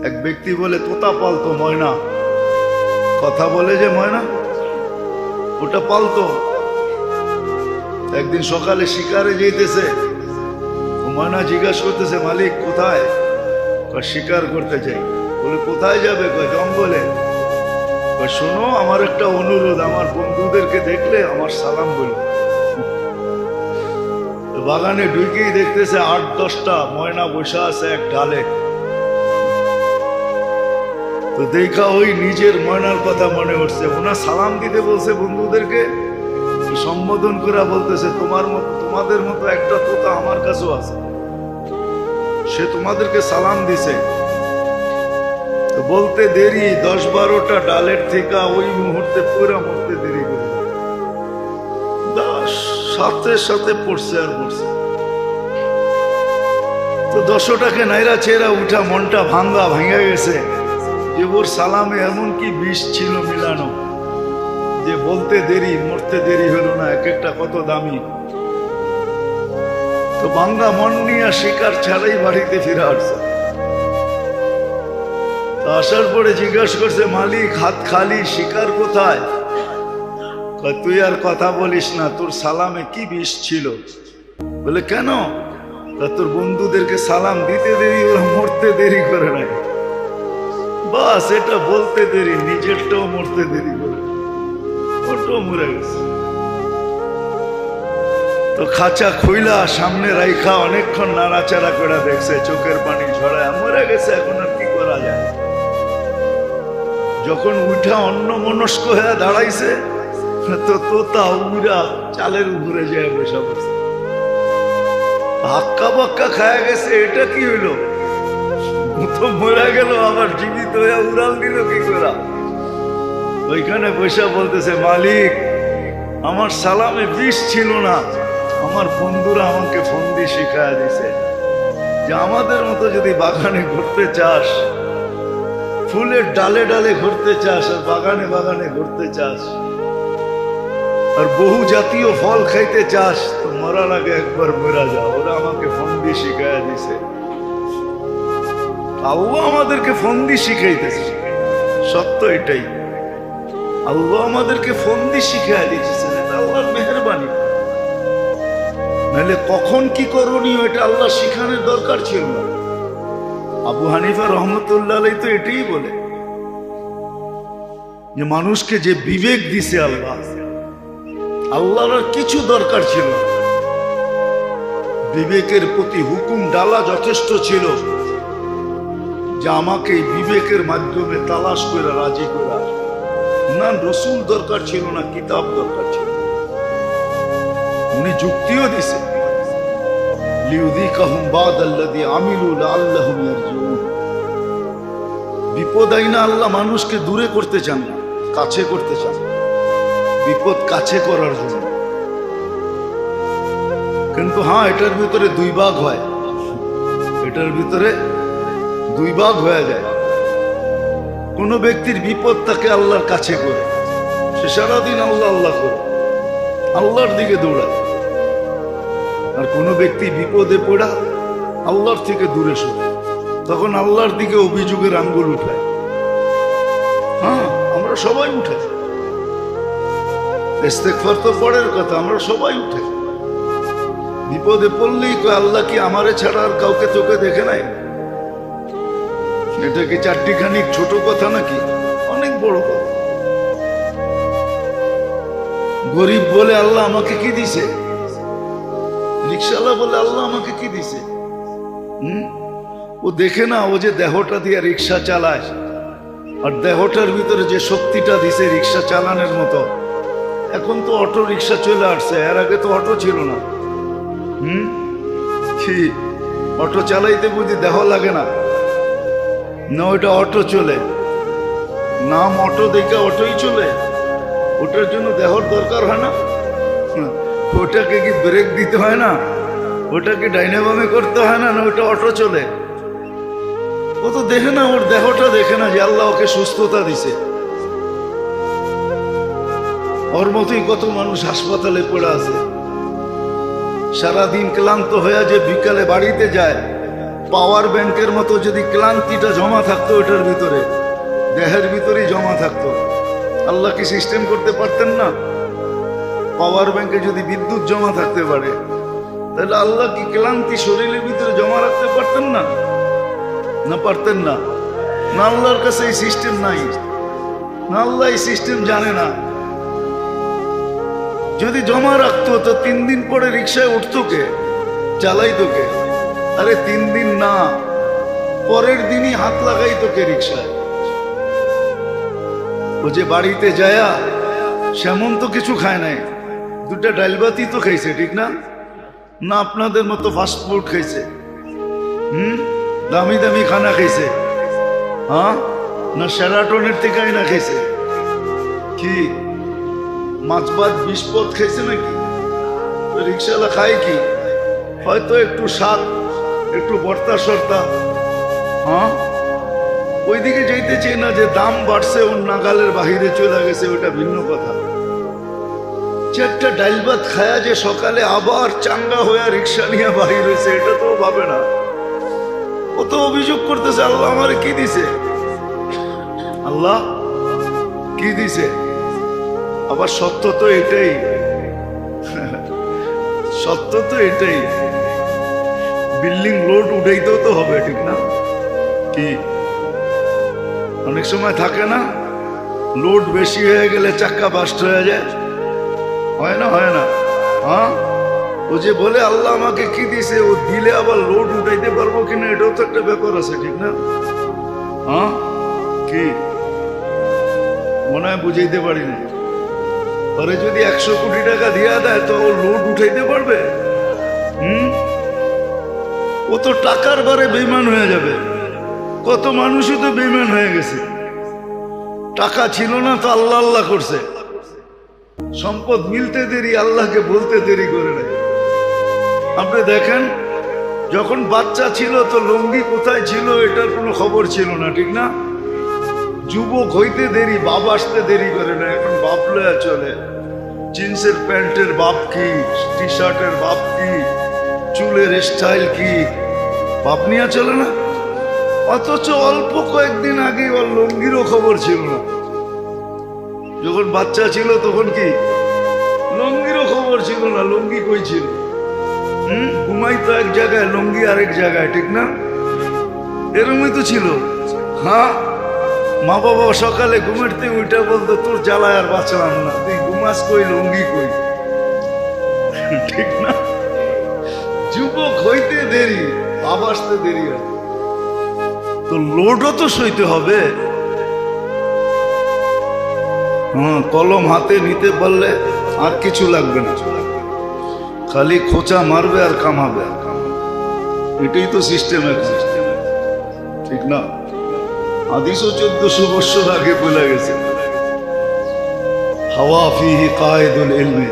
এক ব্যক্তি বলে তোতা পালতো ময়না, কথা বলে যে ময়না, ওটা পালতো। একদিন সকালে শিকারে যেতেছে, ময়না জিজ্ঞাসা করতেছে মালিক কোথায়? শিকার করতে চাই। বলে কোথায় যাবে? জঙ্গলে। শোনো আমার একটা অনুরোধ, আমার বন্ধুদেরকে দেখলে আমার সালাম বলো। বাগানে ঢুকেই দেখতেছে 8-10টা ময়না বসে আছে এক ডালে। তো দেখা ওই নিজের ময়নার কথা মনে উঠছে, ওনার সালাম দিতে বলছে বন্ধুদেরকে, সম্বোধন করে বলতেছে তোমাদের মতো একটা তোতা আমার কাছেও আছে, সে তোমাদেরকে সালাম দিছে। বলতে দেরি 10-12টা ডালের থেকে ওই মুহূর্তে পুরা মরতে দেরি করে সাথে সাথে পড়ছে আর পড়ছে। তো 10টাকে নাইরা চেরা উঠা মনটা ভাঙা গেছে যে ওর সালামে এমন কি বিষ ছিল মিলানো যে বলতে দেরি মরতে দেরি হলো না, এক একটা কত দামি। তো ভাঙ্গা মন নিয়ে শিকার ছাড়াই বাড়িতে ফিরে আসছে। আসার পরে জিজ্ঞাসা করছে মালিক হাত খালি, শিকার কোথায়? তুই আর কথা বলিস না, তোর সালামে কি বিষ ছিল? বলে কেন? তোর বন্ধুদেরকে সালাম দিতে দেরি, ওরা মরতে দেরি করে নাই। বাস এটা বলতে দেরি, নিজেরটাও মরতে দেরি করে, ওটাও মরে গেছে। তো খাঁচা খুইলা সামনে রাইখা অনেকক্ষণ নাড়াচাড়া করে দেখছে, চোখের পানি ঝরায়, মরে গেছে, এখন আর কি করা যায়। যখন উঠা অন্য মনস্ক হয়ে দাঁড়াইছে, তো তোতা উড়া চালের উপরে যায় বসে বসে, হাক্কা বাক্কা খায়া গেছে। এটা কি হইলো? তো মরে গেল, আবার জীবিত হয়ে উড়াল দিল কি করে? ওইখানে বসে বলতেছে মালিক আমার সালামে বিষ ছিল না, আমার বন্ধুরা আমাকে ফন্দি শিখায়া দিছে যে আমাদের মতো যদি বাগানে ঘুরতে চাস, ফুলের ডালে ডালে ঘুরতে চাস, আর বাগানে বাগানে ঘুরতে চাস, আর বহু জাতীয় ফল খাইতে চাস, তো মরার আগে একবার মরা যা। ওরা আমাকে ফন্দি শিখাইয়া দিছে। আল্লাহ আমাদেরকে ফন্দি শিখাইতেছে, সত্য এটাই। আল্লাহ আমাদেরকে ফন্দি শিখাইয়া দিতেছে, এটা আল্লাহর মেহেরবানি। নাহলে কখন কি করণীয় এটা আল্লাহ শিখানোর দরকার ছিল না। আবু হানিফা রহমতুল্লাহ আলাইহি তো এটাই বলে যে মানুষকে যে বিবেক দিছে আল্লাহ, আল্লাহর আর কিছু দরকার ছিল না। বিবেকের প্রতি হুকুম ডালা যথেষ্ট ছিল যে আমাকে এই বিবেকের মাধ্যমে তালাশ করে রাজি করা। না রসুল দরকার ছিল না, কিতাব দরকার ছিল। উনি যুক্তিও দিছে, লিউযিকাহুম বাদাল্লাযী আমিলু লাআল্লাহুম ইয়ারজিউন। বিপদ আইনা আল্লাহ মানুষকে দূরে করতে চান না, কাছে করতে চান, বিপদ কাছে করার জন্য। কিন্তু হ্যাঁ, এটার ভিতরে দুই ভাগ হয়, এটার ভিতরে দুই ভাগ হয়ে যায়। কোন ব্যক্তির বিপদ তাকে আল্লাহর কাছে করে, সে সারাদিন আল্লাহ আল্লাহ করে আল্লাহর দিকে দৌড়ায়। আর কোন ব্যক্তি বিপদে পড়া আল্লাহর থেকে দূরে সরে, তখন আল্লাহর দিকে অভিযোগের আঙ্গুল উঠায়। হ্যাঁ, আমরা সবাই উঠে, ইস্তেগফার তো পরের কথা, আমরা সবাই উঠে। বিপদে পড়লেই কয় আল্লাহ কি আমারে ছাড়া আর কাউকে চোখে দেখে নাই? এটা কি চারটিখানি ছোট কথা নাকি? অনেক বড় কথা। গরিব বলে আল্লাহ আমাকে কি দিছে, রিক্সাওয়ালা বলে আল্লাহ আমাকে কি দিছে। ও দেখে না, ও যে দেহটা দিয়ে রিক্সা চালায়, আর দেহটার ভিতরে যে শক্তিটা দিছে রিক্সা চালানোর মতো। এখন তো অটো রিক্সা চলে আসছে, এর আগে তো অটো ছিল না। কি অটো চালাইতে বুঝি দেহ লাগে না? না, ওইটা অটো চলে, নাম অটো দেখে অটোই চলে। ওটার জন্য দেহর দরকার হয় না? ওটাকে কি ব্রেক দিতে হয় না? ওটাকে ডাইনে বামে করতে হয় না? না, ওটা অটো চলে। ও তো দেখে না, ওর দেহটা দেখে না যে আল্লাহ ওকে সুস্থতা দিছে। ওর মতোই কত মানুষ হাসপাতালে পড়ে আছে, সারাদিন ক্লান্ত হয়ে যে বিকালে বাড়িতে যায়, পাওয়ার ব্যাংকের মতো যদি ক্লান্তিটা জমা থাকতো ওটার ভিতরে, দেহের ভিতরেই জমা থাকতো, আল্লাহ কি সিস্টেম করতে পারতেন না? পাওয়ার ব্যাংকে যদি বিদ্যুৎ জমা থাকতে পারে, তাহলে আল্লাহ কি ক্লান্তি শরীরের ভিতরে জমা রাখতে পারতেন না? না পারতেন না? না আল্লাহর কাছে এই সিস্টেম নাই, না আল্লাহ এই সিস্টেম জানে না। যদি জমা রাখতো তো 3 দিন পরে রিক্সায় উঠতো কে, চালাইতো কে? আরে 3 দিন না, পরের দিনই হাত লাগাইতো কে রিক্সায়? ও যে বাড়িতে যায়া সেমন তো কিছু খায় নাই, 2টা ডাল ভাতই তো খাইছে, ঠিক না? না আপনাদের মতো ফাস্ট ফুড খাইছে, দামি দামি খানা খাইছে, হ্যাঁ? না সেরাটনের থেকে না খাইছে? কি মাছ ভাত 20 পদ খাইছে নাকি? রিক্সাওয়ালা খায় কি? হয়তো একটু শাক, একটু ভর্তা সর্তা, হ্যাঁ? ওইদিকে যাইতে চাই না যে দাম বাড়ছে, ওর নাগালের বাহিরে চলে গেছে, ওটা ভিন্ন কথা। একটা ডাল ভাত খায়া যে সকালে আবার চাঙ্গা হয়ে রিক্সা নিয়ে বাহির হয়েছে, এটা তো ভাবে না। ও তো অভিযোগ করতেছে, আল্লাহ আমার কি দিছে, আল্লাহ কি দিছে। আবার সত্য তো এটাই, সত্য তো এটাই, বিল্ডিং লোড উঠাইতেও তো হবে, ঠিক না? কি অনেক সময় থাকে না, লোড বেশি হয়ে গেলে চাক্কা বাস্ট হয়ে যায়, হয় না? হয় না? হ্যাঁ, ও যে বলে আল্লাহ আমাকে কি দিছে, ও দিলে আবার লোড উঠাইতে পারবো কিনা, এটাও তো একটা ব্যাপার আছে, ঠিক না? হ্যাঁ, কি মনে হয় বুঝাইতে পারি না। পরে যদি 100 কোটি টাকা দিয়া দেয় তো ও লোড উঠাইতে পারবে? ও তো টাকার বারে বেইমান হয়ে যাবে। কত মানুষই তো বেইমান হয়ে গেছে, টাকা ছিল না তো আল্লাহ আল্লাহ করছে, সম্পদ মিলতে দেরি, আল্লাহকে বলতে দেরি করে নাই। আপনি দেখেন, যখন বাচ্চা ছিল তো লুঙ্গি কোথায় ছিল এটার কোনো খবর ছিল না, ঠিক না? যুবক হইতে দেরি, বাপ আসতে দেরি করে না, এখন বাপ লয়া চলে। জিন্সের প্যান্টের বাপ কি, টি শার্টের বাপ কি, চুলের স্টাইল কি, বাপ নিয়ে চলে না। অথচ অল্প কয়েকদিন আগে ওর লুঙ্গিরও খবর ছিল না। যখন বাচ্চা ছিল তখন কি লুঙ্গিরও খবর ছিল না, লুঙ্গি কই ছিল? ঘুমাইতো এক জায়গায়, লুঙ্গি আরেক জায়গায়, ঠিক না? এরকমই তো ছিল। হ্যাঁ, মা বাবা সকালে ঘুমাইতে উঠে বলতো, তোর জ্বালায় আর বাঁচলাম না, তুই ঘুমাস কই, লুঙ্গি কই, ঠিক না? যুবক হইতে দেরি, বাপ আসতে দেরি হয়, তো লোডও তো সইতে হবে। হ্যাঁ, কলম হাতে নিতে পারলে আর কিছু লাগবে না, খালি খোঁচা মারবে আর কামাবে, এটাই তো সিস্টেম, ঠিক না? হাদিসও 1400 বছর আগে বলে গেছে, হাওয়া ফিহি কায়েদুল ইলমি,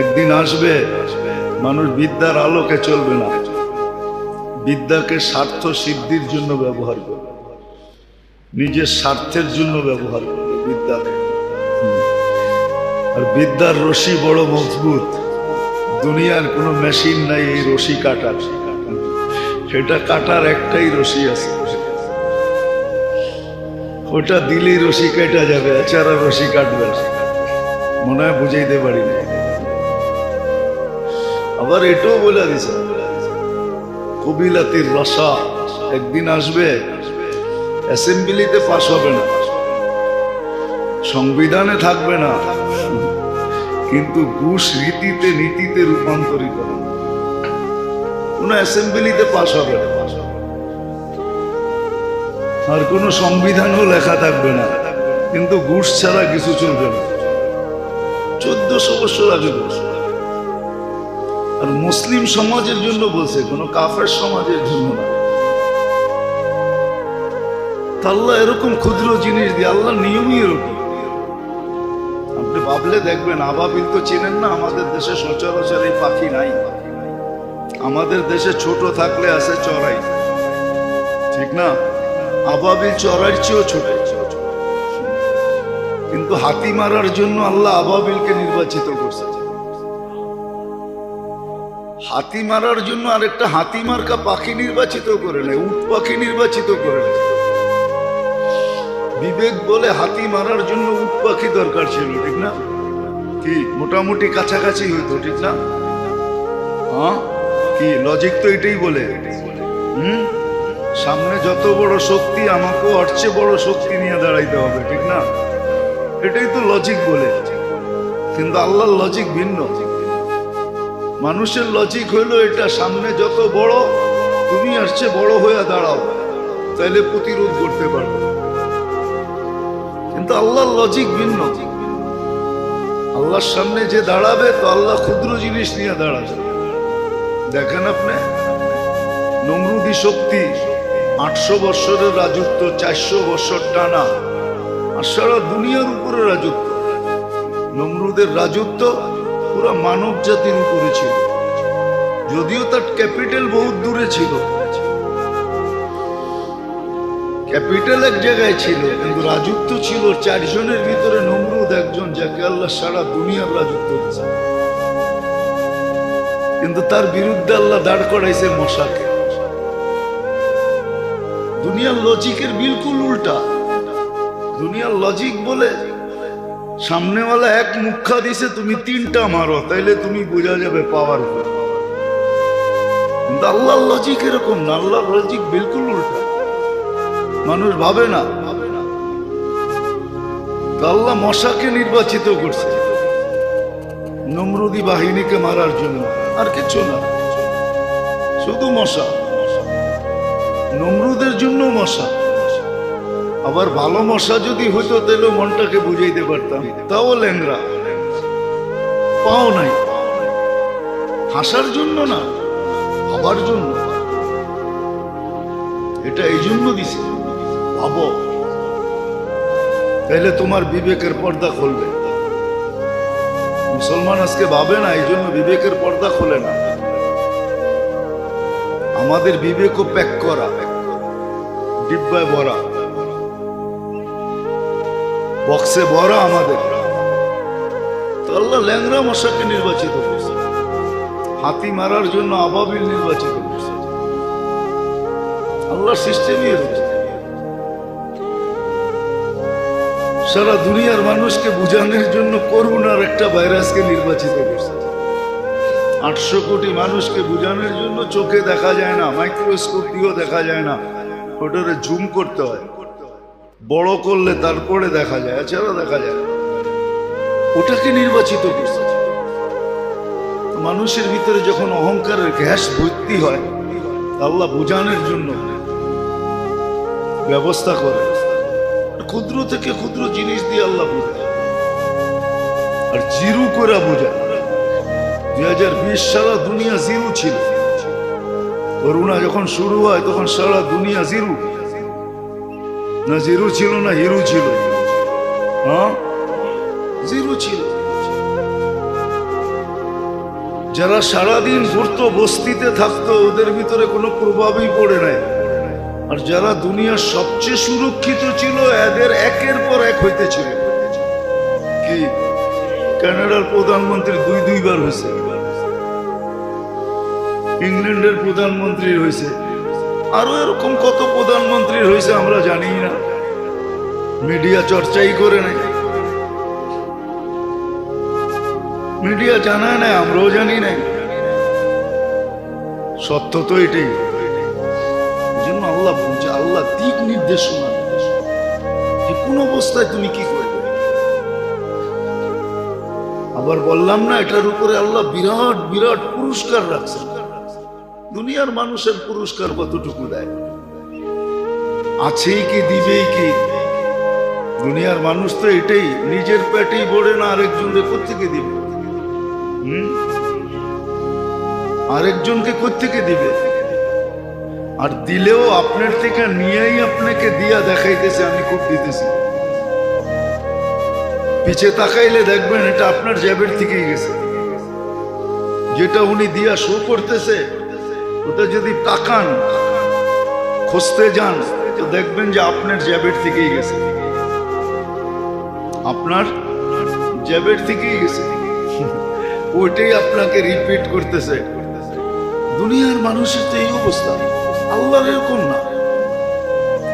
একদিন আসবে মানুষ বিদ্যার আলোকে চলবে না, বিদ্যাকে স্বার্থ সিদ্ধির জন্য ব্যবহার করবে, নিজের স্বার্থের জন্য ব্যবহার করবে বিদ্যাকে। আর বিদ্যার রশি বড় মজবুত, দুনিয়ার কোনো মেশিন নাই এই রশি কাটার, সেটা কাটার একটাই রশি আছে, ওটা দিলেই রশি কেটে যাবে, এছাড়া রশি কাটবে। মনে হয় বুঝাইতে পারি না। আবার এটাও বলে দিছে, কবিলাতির রসা, একদিন আসবে অ্যাসেম্বলিতে পাশ হবে না, সংবিধানে থাকবে না, কিন্তু ঘুষ রীতিতে নীতিতে রূপান্তরিত হবে, কোন অ্যাসেম্বলিতে পাশ হবে না, আর কোনো সংবিধানও লেখা থাকবে না, কিন্তু ঘুষ ছাড়া কিছু চলবে না। 1400 বছর আগে বলছে, আর মুসলিম সমাজের জন্য বলছে, কোনো কাফের সমাজের জন্য না। আল্লাহ এরকম ক্ষুদ্র জিনিস দিয়ে, আল্লাহ নিয়মই এরকম। আপনি ভাবলে দেখবেন, আবাবিল তো চেনেন না, আমাদের দেশে সচরাচর এই পাখি নাই। আমাদের দেশে ছোট থাকলে আছে চড়াই, ঠিক না? আবাবিল চড়াইয়ের চেয়েও ছোট, কিন্তু হাতি মারার জন্য আল্লাহ আবাবিলকে নির্বাচিত করছে। হাতি মারার জন্য আরেকটা হাতি মার্কা পাখি নির্বাচিত করে নেয়, উট পাখি নির্বাচিত করে নেয়। বিবেক বলে হাতি মারার জন্য উট পাখি দরকার ছিল, ঠিক না? কি মোটামুটি কাছাকাছি হইতো, ঠিক না? হ্যাঁ, কি লজিক তো এটাই বলে। সামনে যত বড় শক্তি, আমাকেও ওর চেয়ে বড় শক্তি নিয়ে দাঁড়াইতে হবে, ঠিক না? এটাই তো লজিক বলে। কিন্তু আল্লাহর লজিক ভিন্ন। মানুষের লজিক হইলো এটা, সামনে যত বড়, তুমি আর চেয়ে বড় হয়ে দাঁড়াও, তাইলে প্রতিরোধ করতে পারবে। কিন্তু আল্লাহর লজিক ভিন্ন। আল্লাহর সামনে যে দাঁড়াবে, তো আল্লাহ ক্ষুদ্র জিনিস নিয়ে দাঁড়াবে। দেখেন আপনি, নমরুদি শক্তি 800 বৎসরের রাজত্ব, 400 বৎসর টানা, আর সারা দুনিয়ার উপরে রাজত্ব। নমরুদের রাজত্ব পুরা মানব জাতির উপরে ছিল, যদিও তার ক্যাপিটাল বহুত দূরে ছিল। ক্যাপিটাল এক জায়গায় ছিল, কিন্তু রাজত্ব ছিল 4 জনের ভিতরে নমরুদ একজন, যাকে আল্লাহ সারা দুনিয়ার রাজত্ব দিয়েছে। কিন্তু তার বিরুদ্ধে আল্লাহ দাঁড় করাইছে মশাকে। দুনিয়ার লজিকের বিলকুল উল্টা। দুনিয়ার লজিক বলে সামনেওয়ালা এক মুখা দিছে, তুমি 3টা মারো, তাইলে তুমি বোঝা যাবে পাওয়ারফুল। কিন্তু আল্লাহর লজিক এরকম না, আল্লাহর লজিক বিলকুল উল্টা। মানুষ ভাবে না। আল্লাহ মশাকে নির্বাচিত করছে নমরুদি বাহিনীকে মারার জন্য, আর কিছু না, শুধু মশা। নমরুদের জন্য মশা। আবার ভালো মশা যদি হইতো, তাহলে মনটাকে বুঝাইতে পারতাম। তাও ল্যাংরা, পাও নাই। হাসার জন্য না, ভাবার জন্য। এটা এই জন্য দিছে, ভাবো, তাহলে তোমার বিবেকের পর্দা খুলবে। মুসলমান আজকে ভাবে না, এই জন্য বিবেকের পর্দা খোলে না। আমাদের বিবেকও প্যাক করা, ডিব্বায় ভরা, বক্সে ভরা আমাদের। তো আল্লাহ ল্যাংরা মশাকে নির্বাচিত করছে, হাতি মারার জন্য আবাবিল নির্বাচিত করছে। আল্লাহর সিস্টেমই এরকম। সারা দুনিয়ার মানুষকে বুঝানোর জন্য করোনার একটা ভাইরাসকে নির্বাচিত করছে। 800 কোটি মানুষকে বুঝানোর জন্য চোখে দেখা যায় না, মাইক্রোস্কোপ দিয়েও দেখা যায় না, ওটারে জুম করতে হয়, বড় করলে তারপরে দেখা যায়, এছাড়া দেখা যায় না। ওটাকে নির্বাচিত করছে। মানুষের ভিতরে যখন অহংকারের গ্যাস ভর্তি হয়, আল্লাহ বুঝানোর জন্য ব্যবস্থা করে। ক্ষুদ্র থেকে ক্ষুদ্র জিনিস দিয়ে আল্লাহ বোঝায়, আর জিরু করে বোঝায়। 2020 সারা দুনিয়া জিরু ছিল। করোনা যখন শুরু হয়, তখন সারা দুনিয়া জিরু। না জিরু ছিল, না হিরু ছিল। হ্যাঁ, জিরু ছিল। যারা সারাদিন ঘুরতো, বস্তিতে থাকতো, ওদের ভিতরে কোনো প্রভাবই পড়ে নাই। আর যারা দুনিয়ার সবচেয়ে সুরক্ষিত ছিল, এদের একের পর এক হইতেছিল। কি, কানাডার প্রধানমন্ত্রী 2 বার হয়েছে, ইংল্যান্ডের প্রধানমন্ত্রী হয়েছে, আরো এরকম কত প্রধানমন্ত্রী হয়েছে আমরা জানি না, মিডিয়া চর্চাই করে নাই। মিডিয়া জানায় নাই, আমরাও জানি নাই। সত্য তো এটাই। আল্লাহ বুঝে, আল্লাহ দিক নির্দেশনা যে কোন অবস্থায় তুমি কি করবে। আবার বললাম না, এটার উপরে আল্লাহ বিরাট বিরাট পুরস্কার রাখছে। দুনিয়ার মানুষের পুরস্কার কতটুকু দেয়, আছেই কি দিবেই কি। দুনিয়ার মানুষ তো এটাই, নিজের পেটেই ভরে না, আরেকজনকে কোত্থেকে দিবে? আরেকজনকে কোত্থেকে দিবে? আর দিলেও আপনার থেকে নিয়েই আপনাকে দিয়া দেখাইতেছে, আমি খুব দিতেছি। পিছে তাকাইলে দেখবেন এটা আপনার জ্যাবের থেকেই গেছে। যেটা উনি দিয়া শো করতেছে, ওটা যদি তাকান, খুঁজতে যান, তো দেখবেন যে আপনার জ্যাবের থেকেই গেছে, আপনার জ্যাবের থেকেই গেছে। ওইটাই আপনাকে রিপিট করতেছে, দুনিয়ার মানুষের তো এই অবস্থা। আল্লাহর এরকম না,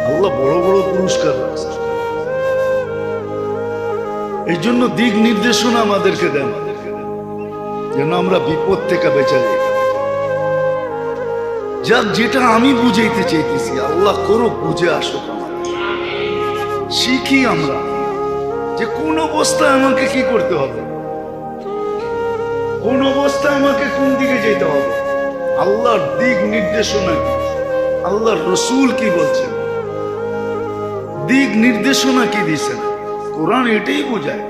আল্লাহ বড় বড় পুরস্কার রাখছে। এই জন্য দিক নির্দেশনা আমাদেরকে দেন যেন আমরা বিপদ থেকে বেঁচে যাই। যাক, যেটা আমি বুঝাইতে চাইতেছি আল্লাহ করো, বুঝে আসো, শিখি আমরা যে কোন অবস্থায় আমাকে কি করতে হবে, কোন অবস্থায় আমাকে কোন দিকে যেতে হবে। আল্লাহর দিক নির্দেশনা কি, আল্লাহর রসুল কি বলছেন, দিক নির্দেশনা কি দিয়েছেন, কোরআন এটাই বোঝায়।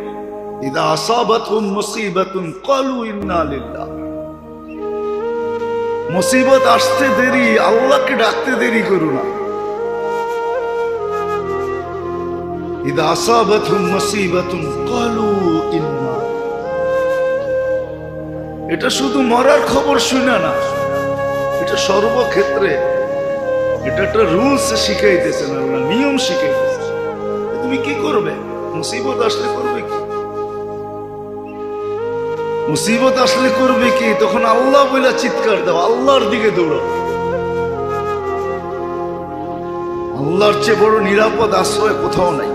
ইদা আসাবাতহুম মুসিবাতুন ক্বালু ইন্না লিল্লাহ। মুসিবত আসতে দেরি, আল্লাহকে ডাকতে দেরি করো না। ইদা আসাবাতহুম মুসিবাতুন ক্বালু ইন্না। এটা শুধু মরার খবর শুনে না, এটা সর্বক্ষেত্রে, এটা একটা রুলস শিখাইতেছেন আল্লাহ, নিয়ম শিখাইতেছেন। তুমি কি করবে মুসিবত আসলে, করবে কি, মুসিবত আসলে করবে কি? তখন আল্লাহ বলে চিৎকার দাও, আল্লাহর দিকে দৌড়াও। আল্লাহর চেয়ে বড় নিরাপদ আশ্রয় কোথাও নাই।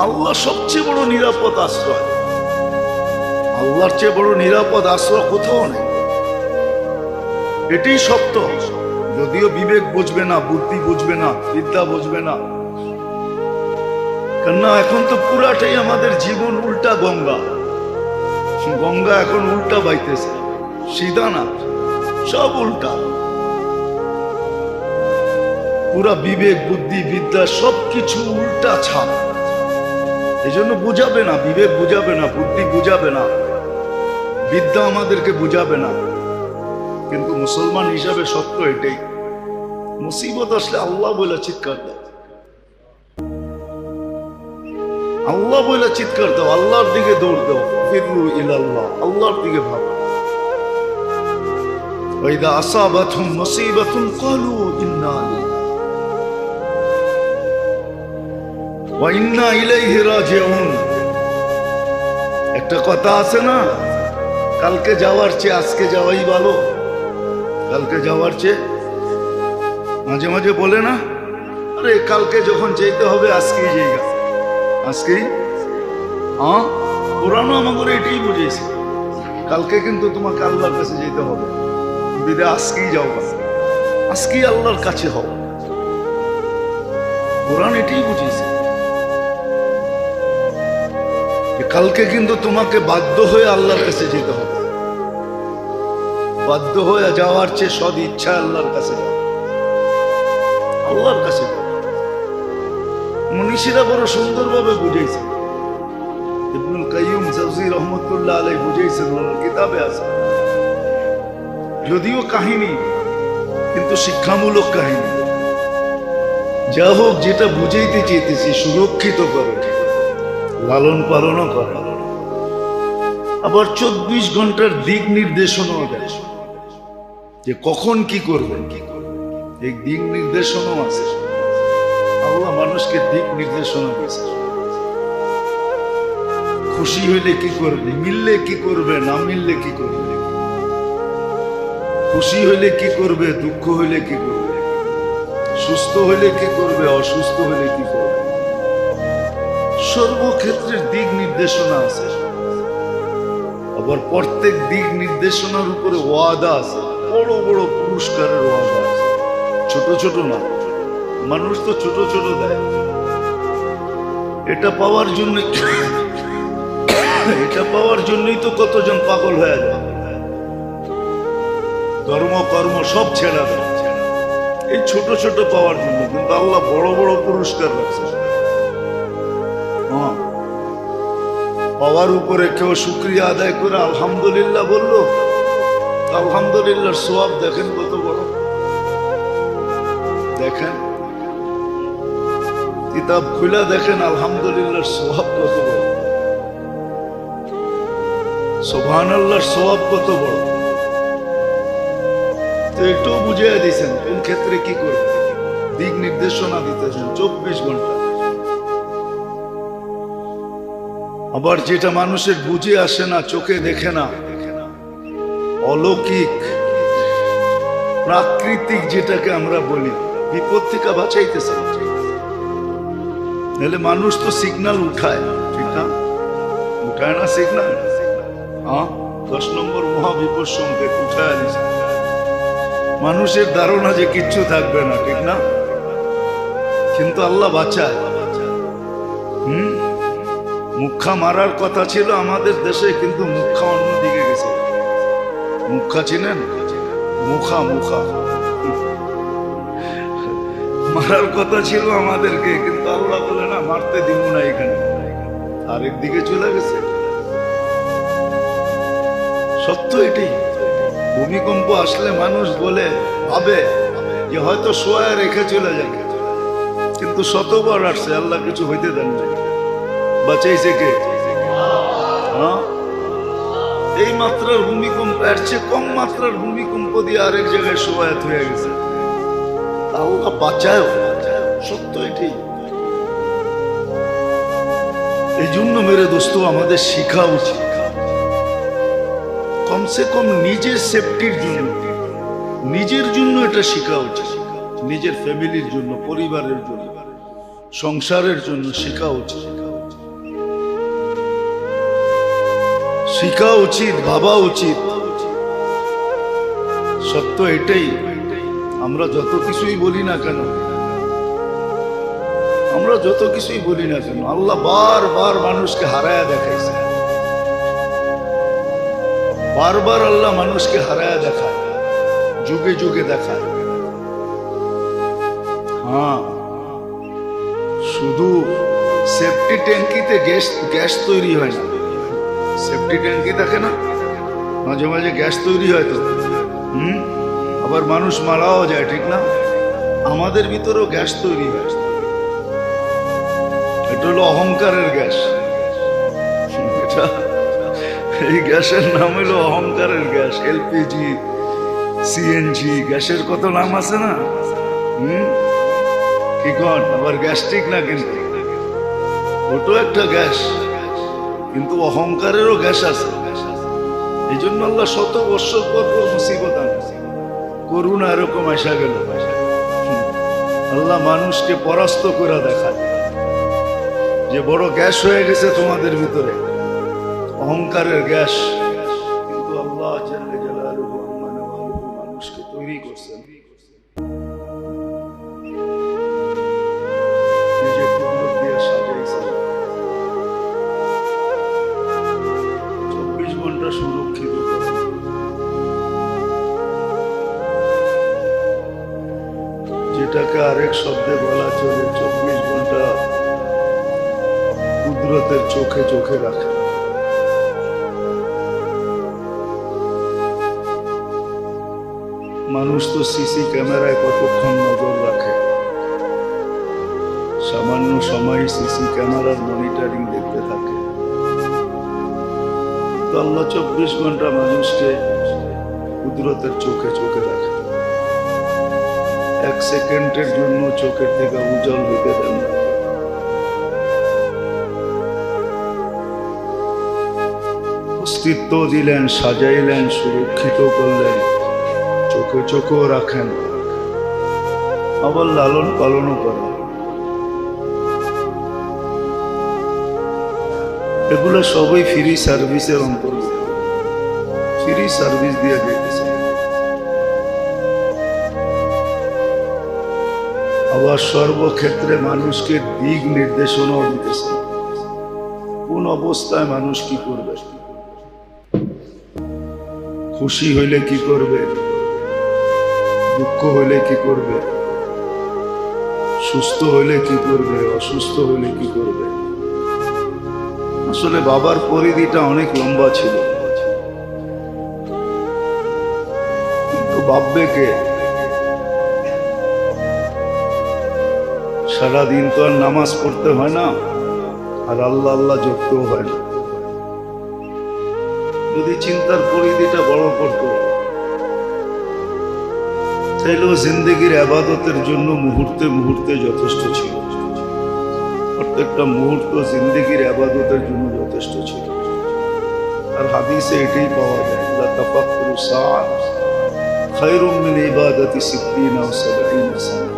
আল্লাহ সবচেয়ে বড় নিরাপদ আশ্রয়, আল্লাহর চেয়ে বড় নিরাপদ আশ্রয় কোথাও নেই। এটাই সত্য। যদিও বিবেক বুঝবে না, বুদ্ধি বুঝবে না, বিদ্যা বুঝবে না, কেননা এখন তো পুরাটাই আমাদের জীবন উল্টা গঙ্গা। গঙ্গা এখন উল্টা বাইতেছে, সিধা না, সব উল্টা। পুরা বিবেক বুদ্ধি বিদ্যা সবকিছু উল্টা ছাপ। এই জন্য বুঝাবে না, বিবেক বুঝাবে না, বুদ্ধি বুঝাবে না, বিদ্যা আমাদেরকে বুঝাবে না। কিন্তু মুসলমান হিসাবে সত্য এটাই, মুসিবত আসলে আল্লাহ বলে চিৎকার দাও, আল্লাহ বলে চিৎকার দাও, আল্লাহর দিকে দৌড় দাও। ফিরু ইলাল্লাহ, আল্লাহর দিকে ভাবো। ওয়াইদা আসাবাতহুম মুসিবাতুন ক্বালু ইন্না লিল্লাহি ওয়া ইন্না ইলাইহি রাজিউন। একটা কথা আছে না, কালকে যাওয়ার চেয়ে আজকে যাওয়াই ভালো। কালকে যাওয়ার চেয়ে, মাঝে মাঝে বলে না, আরে কালকে যখন যেতে হবে আজকেই যাইগা, আজকেই। হ্যাঁ, কোরআনও আমাকে এটাই বুঝিয়েছে, কালকে কিন্তু তোমাকে আল্লাহর কাছে যেতে হবে, বিদে আজকেই যাও, আজকেই আল্লাহর কাছে হও। কোরআন এটাই বুঝিয়েছে যে কালকে কিন্তু তোমাকে বাধ্য হয়ে আল্লাহর কাছে যেতে হবে। বাধ্য হয়ে যাওয়ার চেয়ে সদ ইচ্ছা আল্লাহর কাছে যাও, আল্লাহর কাছে যাও। মনীষীরা বড় সুন্দরভাবে বুঝাইছে, ইবনুল কাইয়ুম জাওজি রহমতুল্লাহ আলাইহি বুঝাইছেন, ওনার কিতাবে আছে। যদিও কাহিনী, কিন্তু শিক্ষামূলক কাহিনী। যা হোক, যেটা বুঝাইতে চেয়েছি, সুরক্ষিত করো, লালন পালনও করো, আবার 24 ঘন্টার দিক নির্দেশনাও দেয় যে কখন কি করবেন। এই দিক নির্দেশনাও আছে, আল্লাহ মানুষকে দিক নির্দেশনা দিয়েছে। খুশি হইলে কি করবে, মিললে কি করবে, না মিললে কি করবে, খুশি হইলে কি করবে, দুঃখ হইলে কি করবে, সুস্থ হইলে কি করবে, অসুস্থ হইলে কি করবে, সর্বক্ষেত্রের দিক নির্দেশনা আছে। আবার প্রত্যেক দিক নির্দেশনার উপরে ওয়াদা আছে, বড় বড় পুরস্কারের ওয়াদা আছে, ছোট ছোট না। মানুষ তো ছোট ছোট দেয়, এটা পাওয়ার জন্য, এটা পাওয়ার জন্যই তো কতজন পাগল হয়ে যায়, ধর্ম কর্ম সব ছেড়া দেয় এই ছোট ছোট পাওয়ার জন্য। কিন্তু আল্লাহ বড় বড় পুরস্কার রাখছে। পাওয়ার উপরে কেউ শুকরিয়া আদায় করে আলহামদুলিল্লাহ বললো, আলহামদুলিল্লাহর সওয়াব দেখেন কত বড়। দেখেন, কিতাব খুলে দেখেন আলহামদুলিল্লাহর সওয়াব কত বড়, সুবহানাল্লাহর সওয়াব কত বড়। তো এটাও বুঝিয়ে দিয়েছেন কোন ক্ষেত্রে কি করবে, দিক নির্দেশনা দিতেছেন 24 ঘন্টা। আবার যেটা মানুষের বুঝে আসে না, চোখে দেখে না, অলৌকিক প্রাকৃতিক যেটাকে আমরা বলি, বিপদ থেকে বাঁচাইতেছে। নাহলে মানুষ তো সিগন্যাল উঠায়, ঠিক না? উঠায় না সিগন্যাল? হ্যাঁ, 10 নম্বর মহাবিপদ সংকেত উঠায় আনিস। মানুষের ধারণা যে কিচ্ছু থাকবে না, ঠিক না? কিন্তু আল্লাহ বাঁচায়। মুখা মারার কথা ছিল আমাদের দেশে, কিন্তু মুখা অন্যদিকে গেছে। মুখা চিনেন? মুখা মুখা মারার কথা ছিল আমাদেরকে, কিন্তু আল্লাহ বলে না, মারতে দিব না, এখানে আরেক দিকে চলে গেছে। সত্য এটাই। ভূমিকম্প আসলে মানুষ বলে ভাবে যে হয়তো শোয়া রেখে চলে যাবে, কিন্তু শতবার আসছে, আল্লাহ কিছু হইতে দেন না। বাঁচাইছে কে? হ্যাঁ, এই মাত্রার ভূমিকম্প, এর চেয়ে কম মাত্রার ভূমিকম্প দিয়ে আরেক জায়গায় শোয়াত হয়ে গেছে। আল্লাহ বাঁচায়। সত্য এটাই। এই জন্য মেরে দোস্ত, আমাদের শিখা উচিত কমসে কম নিজের সেফটির জন্য, নিজের জন্য এটা শিখা উচিত। নিজের ফ্যামিলির জন্য, পরিবারের জন্য, সংসারের জন্য শিখা উচিত। শিখা উচিত, ভাবা উচিত। সত্য এটাই। আমরা যত কিছুই বলি না কেন, আমরা যত কিছুই বলি না কেন, আল্লাহ বারবার মানুষকে হারায়া দেখাইছে। বারবার আল্লাহ মানুষকে হারায়া দেখায়, যুগে যুগে দেখায়। হ্যাঁ, শুধু সেফটি ট্যাঙ্কিতে গ্যাস তৈরি হয় না। সেফটি ট্যাঙ্কি থাকে না, মাঝে মাঝে গ্যাস তৈরি হয় তো, আবার মানুষ মারাও যায়, ঠিক না? আমাদের ভিতরেও গ্যাস তৈরি হয়। এটা হলো অহংকারের গ্যাস। এটা, এই গ্যাসের নাম হলো অহংকারের গ্যাস। এলপিজি, সিএনজি, গ্যাসের কত নাম আছে না? কি কন? আবার গ্যাস্ট্রিক না, কিন্তু ওটাও একটা গ্যাস, কিন্তু অহংকারেরও গ্যাস আছে। এই জন্য আল্লাহ শত বৎসর পর মুসিবত আনছে, করুণা এরকম আসা গেল। আল্লাহ মানুষকে পরাস্ত করে দেখায় যে বড় গ্যাস হয়ে গেছে তোমাদের ভিতরে, অহংকারের গ্যাস। কিন্তু আল্লাহ জাল্লে জালালুহু মানুষকে তৈরি করছেন, নিজের কুদরত দিয়ে সাজাইছেন। 24 ঘন্টা সুরক্ষিত করেন। যেটাকে আরেক শব্দে বলা চলে, 24 ঘন্টা কুদরতের চোখে চোখে রাখে। মানুষ তো সিসি ক্যামেরায় কতক্ষণ নজর রাখে, সামান্য সময় সিসি ক্যামেরার মনিটরিং দেখতে থাকে। তো আল্লাহ 24 ঘন্টা মানুষকে কুদরতের চোখে চোখে রাখে। 1 সেকেন্ডের জন্য চোখের থেকে উজ্জ্বল হইতে দেন না। অস্তিত্ব দিলেন, সাজাইলেন, সুরক্ষিত করলেন, চোখে চোখেও রাখেন, আবার লালন পালনও করেন। এগুলো সবই ফ্রি সার্ভিসের অন্তর্গত। ফ্রি সার্ভিস দিয়ে যেতেছে। আবার সর্বক্ষেত্রে মানুষকে দিক নির্দেশনাও দিতেছে, কোন অবস্থায় মানুষ কি করবে, খুশি হইলে কি করবে, দুঃখ হইলে কি করবে, সুস্থ হইলে কি করবে, অসুস্থ হইলে কি করবে। আসলে বাবার পরিধিটা অনেক লম্বা ছিল, কিন্তু ভাববে কে? সারাদিন তো আর নামাজ পড়তে হয় না, আর আল্লাহ আল্লাহ জপতেও হয় না। যদি চিন্তার পরিধিটা বড় করতো, তাইলেও জিন্দগির ইবাদতের জন্য মুহূর্তে মুহূর্তে যথেষ্ট ছিল। প্রত্যেকটা মুহূর্ত জিন্দগির ইবাদতের জন্য যথেষ্ট ছিল। আর হাদিসে এটাই পাওয়া যায়, লা তাফাক্কুরু সাআত খায়রুম মিন ইবাদাতি 60 আও 70 সানা।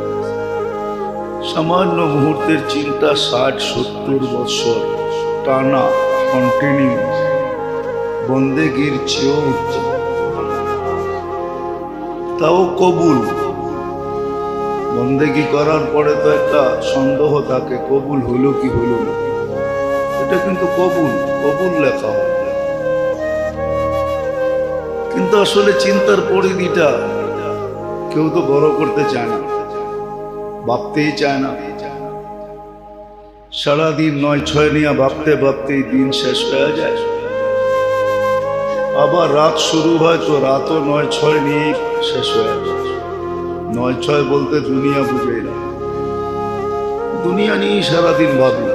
সামান্য মুহূর্তের চিন্তা 60-70 বছর টানা কন্টিনিউ বন্দেগীর চেয়েও উত্তম। তাও কবুল। বন্দেগী করার পরে তো একটা সন্দেহ থাকে, কবুল হলো কি হলো না। এটা কিন্তু কবুল, কবুল লেখা হয়, কিন্তু আসলে চিন্তার পরিধিটা কেউ তো বড় করতে চায় না, ভাবতেই চায় না। সারাদিন 9-6 নিয়ে ভাবতে ভাবতেই দিন শেষ হয়ে যায়। আবার রাত শুরু হয় তো রাতও 9-6 নিয়েই শেষ হয়ে যায়। 9-6 বলতে দুনিয়া বুঝেই না, দুনিয়া নিয়েই সারাদিন ভাবি।